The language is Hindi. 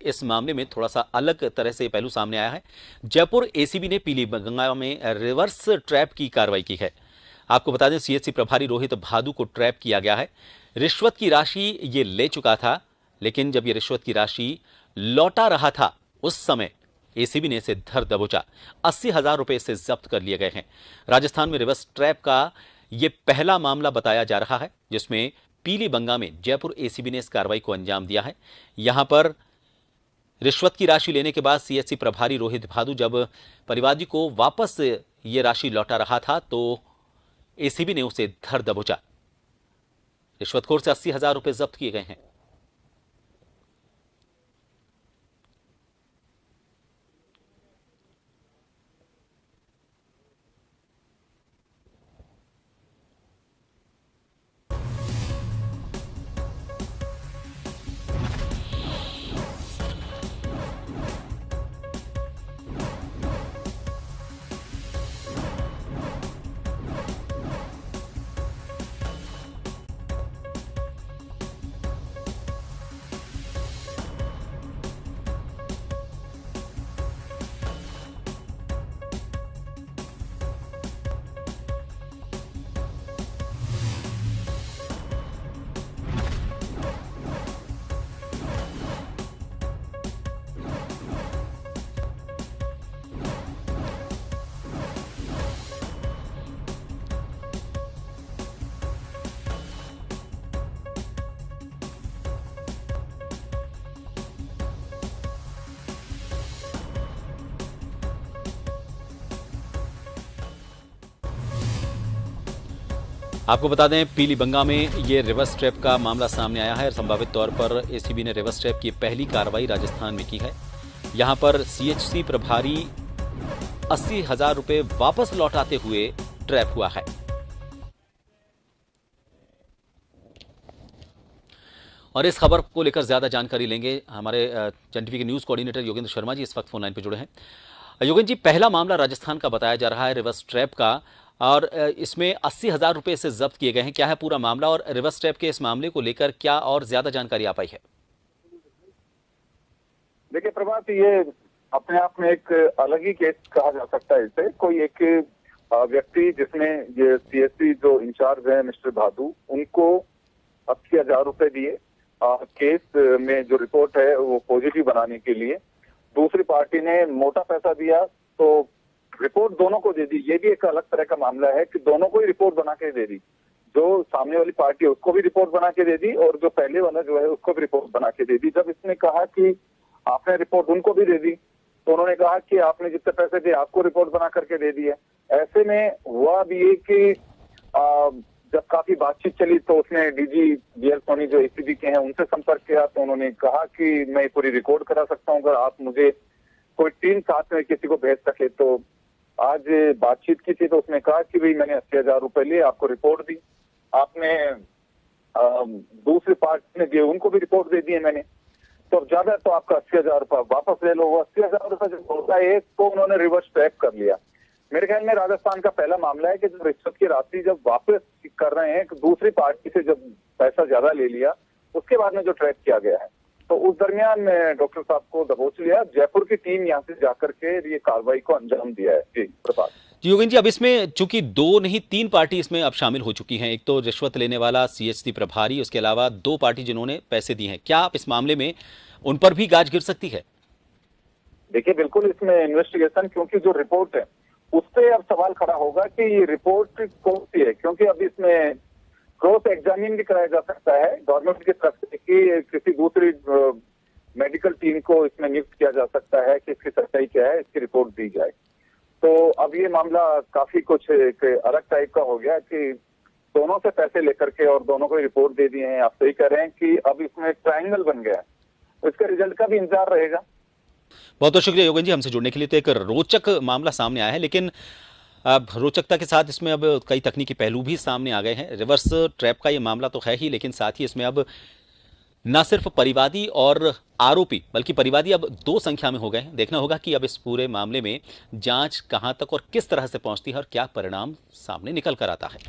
इस मामले में थोड़ा सा अलग तरह से पहलू सामने आया है। जयपुर एसीबी ने पीलीभंगा में रिवर्स ट्रैप की कार्रवाई की है। आपको बता दें, सीएचसी प्रभारी रोहित भादु को ट्रैप किया गया है। रिश्वत की राशि ये ले चुका था, लेकिन जब ये रिश्वत की राशि लौटा रहा था उस समय एसीबी ने इसे धर दबोचा। 80,000 रुपए से जब्त कर लिए गए हैं। राजस्थान में रिवर्स ट्रैप का यह पहला मामला बताया जा रहा है, जिसमें पीलीभंगा में जयपुर एसीबी ने इस कार्रवाई को अंजाम दिया है। यहां पर रिश्वत की राशि लेने के बाद सीएचसी प्रभारी रोहित भादु जब परिवादी को वापस ये राशि लौटा रहा था तो एसीबी ने उसे धर दबोचा। रिश्वतखोर से 80,000 रुपए जब्त किए गए हैं। आपको बता दें, पीलीभंगा में ये रिवर्स ट्रैप का मामला सामने आया है। संभावित तौर पर एसीबी ने रिवर्स ट्रैप की पहली कार्रवाई राजस्थान में की है। यहां पर सीएचसी प्रभारी 80,000 रुपए वापस लौटाते हुए ट्रैप हुआ है। और इस खबर को लेकर ज्यादा जानकारी लेंगे हमारे जन टीवी के न्यूज कोऑर्डिनेटर योगेंद्र शर्मा जी, इस वक्त फोन लाइन पर जुड़े हैं। योगेंद्र जी, पहला मामला राजस्थान का बताया जा रहा है रिवर्स ट्रैप का, और इसमें 80,000 रुपए से जब्त किए गए हैं। क्या है पूरा मामला, और रिवर्स ट्रैप के इस मामले को लेकर क्या और ज्यादा जानकारी आ पाई है? देखिए प्रभात, ये अपने आप में एक अलग ही केस कहा जा सकता है। इसे कोई एक व्यक्ति जिसने ये सीएससी जो इंचार्ज है मिस्टर भादु, उनको 80,000 रुपए दिए केस में जो रिपोर्ट है वो पॉजिटिव बनाने के लिए। दूसरी पार्टी ने मोटा पैसा दिया तो रिपोर्ट दोनों को दे दी। ये भी एक अलग तरह का मामला है कि दोनों को ही रिपोर्ट बना के दे दी। जो सामने वाली पार्टी है उसको भी रिपोर्ट बना के दे दी और जो पहले वाला जो है उसको भी रिपोर्ट बना के दे दी। जब इसने कहा कि आपने रिपोर्ट उनको भी दे दी तो उन्होंने कहा कि आपने जितने पैसे दिए आपको रिपोर्ट बना करके दे दी है। ऐसे में हुआ भी ये कि जब काफी बातचीत चली तो उसने डीजी बीएल सोनी जो एसीबी के हैं उनसे संपर्क किया तो उन्होंने कहा कि मैं पूरी रिकॉर्ड करा सकता हूँ, अगर आप मुझे कोई टीम साथ में किसी को भेज सके। तो आज बातचीत की थी तो उसने कहा कि भाई मैंने 80,000 रुपए लिए, आपको रिपोर्ट दी, आपने दूसरी पार्टी ने दिए उनको भी रिपोर्ट दे दी है मैंने, तो ज्यादा तो आपका 80,000 रुपए वापस ले लो। वो 80,000 रुपए जब होता है एक तो उन्होंने रिवर्स ट्रैप कर लिया। मेरे ख्याल में राजस्थान का पहला मामला है कि जब रिश्वत की राशि जब वापस कर रहे हैं, दूसरी पार्टी से जब पैसा ज्यादा ले लिया उसके बाद में जो ट्रैप किया गया है तो उस दरमियान डॉक्टर साहब को दबोच लिया। जयपुर की टीम यहाँ से जाकर के ये कार्रवाई को अंजाम दिया है। जी प्रभात जी। योगेंद्र जी, अब इसमें चूंकि 2 नहीं 3 पार्टी इसमें अब शामिल हो चुकी हैं। एक तो रिश्वत लेने वाला सीएचसी प्रभारी, उसके अलावा 2 पार्टी जिन्होंने पैसे दिए हैं। क्या आप इस मामले में उन पर भी गाज गिर सकती है? देखिए बिल्कुल इसमें इन्वेस्टिगेशन, क्योंकि जो रिपोर्ट है उससे अब सवाल खड़ा होगा कि ये रिपोर्ट कौन सी है, क्योंकि अब इसमें क्रॉस एग्जामिन भी कराया जा सकता है गवर्नमेंट की तरफ से कि किसी दूसरी मेडिकल टीम को इसमें नियुक्त किया जा सकता है कि इसकी सच्चाई क्या है, इसकी रिपोर्ट दी जाए। तो अब ये मामला काफी कुछ एक अलग टाइप का हो गया कि दोनों से पैसे लेकर के और दोनों को रिपोर्ट दे दिए हैं। आप सही कह रहे हैं कि अब इसमें ट्रायंगल बन गया है, तो इसके रिजल्ट का भी इंतजार रहेगा। बहुत बहुत शुक्रिया योगेंद्र जी, हमसे जुड़ने के लिए। तो एक रोचक मामला सामने आया है, लेकिन अब रोचकता के साथ इसमें अब कई तकनीकी पहलू भी सामने आ गए हैं। रिवर्स ट्रैप का ये मामला तो है ही, लेकिन साथ ही इसमें अब न सिर्फ परिवादी और आरोपी बल्कि परिवादी अब 2 संख्या में हो गए हैं। देखना होगा कि अब इस पूरे मामले में जांच कहां तक और किस तरह से पहुंचती है और क्या परिणाम सामने निकल कर आता है।